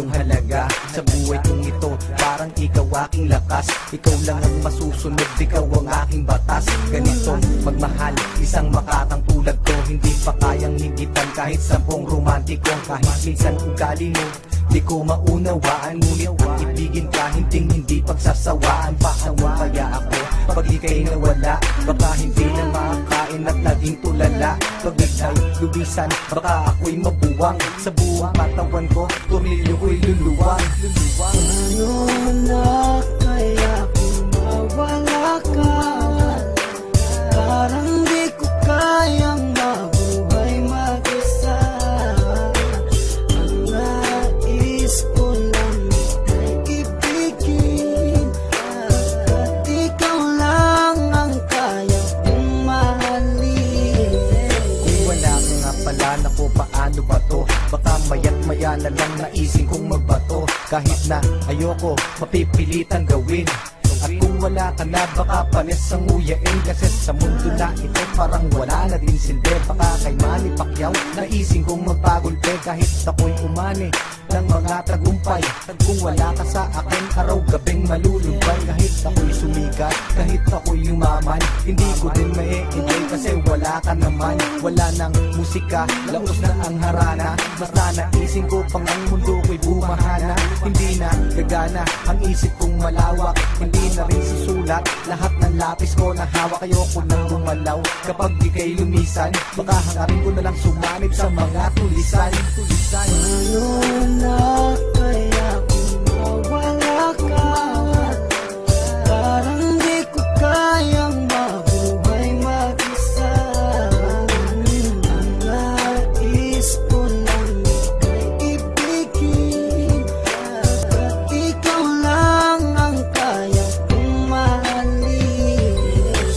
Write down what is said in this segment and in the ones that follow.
iyong halaga. Sa buhay kong ito, parang ikaw aking lakas. Ikaw lang ang masusunod, ikaw ang aking batas. Ganitong magmahal, isang makatang tulad ko, hindi pa kayang higitan kahit 10 romantiko. Kahit minsan ugali mo, di ko maunawaan, ngunit ang ibigin ka, hindi pagsasawaan. Paano kaya ako pag ika'y nawala? Baka hindi na makakain at naging tulala. Pag ika'y lubisan, baka ako'y mabuwang. Sa buong katawan ko, tumilyo ko'y luluwang. Ano na kaya kung mawala ka? Parang di ko kayang mabuhay mag-isa. Ang nais ko lang ay ibigin, at ikaw lang ang kaya kong mahalin. Kung wala ka nga pala, naku paano ba to? Baka maya't maya na lang naising kong magbato. Kahit na ayoko, mapipilitan gawin. At kung wala ka na, baka panis ang uyain. Kasi sa mundo na ito, parang wala na din silbi. Baka kay Manny Pacquiao, naising kong magpagulpe. Kahit ako'y umani ng mga tagumpay, kung wala ka sa akin, araw-gabing malulubay. Kahit ako'y sumikat, kahit ako'y yumaman, hindi ko din ma-enjoy kasi wala ka naman. Wala nang musika, laos na ang harana. Basta naising ko pang ang mundo ko'y bumahana. Hindi na gagana ang isip kong malawak, hindi na rin susulat lahat ng lapis ko na hawak. Ayoko nang lumalaw kapag ika'y lumisan, baka hangarin ko na lang sumanib sa mga tulisan. Ano na kaya kung mawala ka? Parang di ko kayang mabuhay mag-isa. Ang nais ko lang ay ibigin, at ikaw lang ang kaya kong mahalin.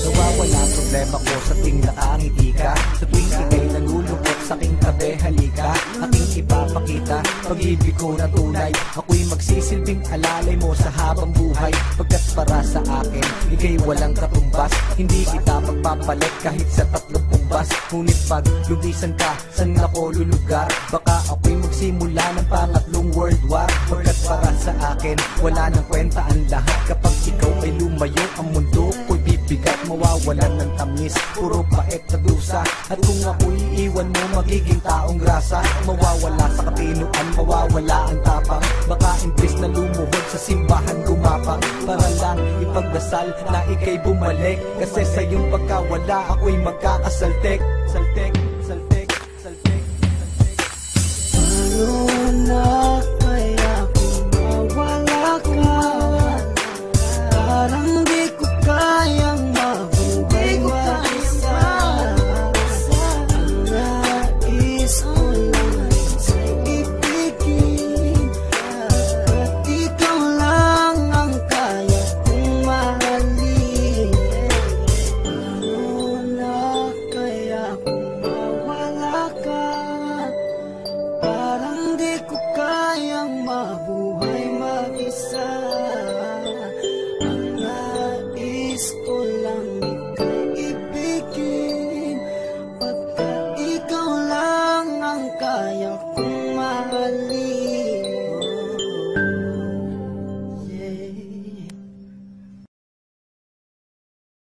Nawawala problema ko sa tuwing nakangiti ka, sa tuwing ika'y nalulungkot sa aking tabi. Halika, aking ipapakita pag-ibig ko na tunay. Ako'y magsisilbing alalay mo sa habang buhay. Pagkat para sa akin, ika'y walang katumbas. Hindi kita pagpapalit kahit sa 30 bus. Ngunit pag lubisan ka, saan ako lulugar? Baka ako'y magsimula ng pangatlong world war. Pagkat para sa akin, wala nang kwenta ang lahat. Kapag ikaw ay lumayo, ang mundo ko'y bibigat. Mawawalan ng tamis, puro pait na dusa. At kung ako'y iiwan mo, magiging taong grasa. Mawawala sa katinuan, mawawala ang tapang. Baka imbis na lumuhod sa simbahan gumapang, para lang ipagdasal na ika'y bumalik. Kasi sa iyong pagkawala, ako'y magkakasaltek. Saltek, saltek, saltek, saltek. Ano na